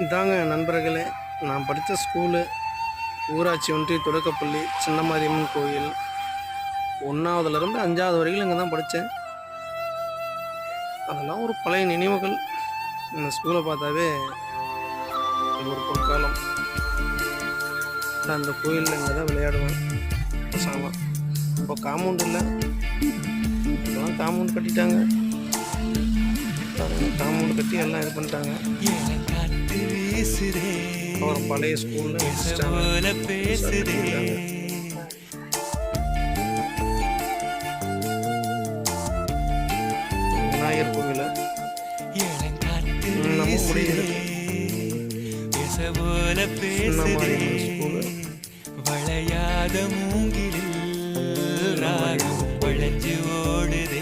இதாங்க நண்பர்களே, நான் படித்த ஸ்கூலு ஊராட்சி ஒன்றிய தொடக்கப்பள்ளி சின்ன மாரியம்மன் கோயில். 1வதுலேருந்து 5வது வரைக்கும் இங்கே தான் படித்தேன். அதெல்லாம் ஒரு பழைய நினைவுகள். இந்த ஸ்கூலை பார்த்தாவே இது ஒரு பொற்காலம். நான் அந்த கோயிலில் இங்கே தான் விளையாடுவேன் பசங்களாம். இப்போ காம்பவுண்ட் இல்லை, இப்போலாம் காம்பவுண்ட் கட்டிட்டாங்க. காம்பவுண்ட் கட்டி எல்லாம் இது பண்ணிட்டாங்க. ஒரு பழைய ஸ்கூல்ல விநாயகர் கோவில நம்ம முடியுது. வளையாத மூங்கிலில் ராகம் வளைஞ்சு ஓடுது.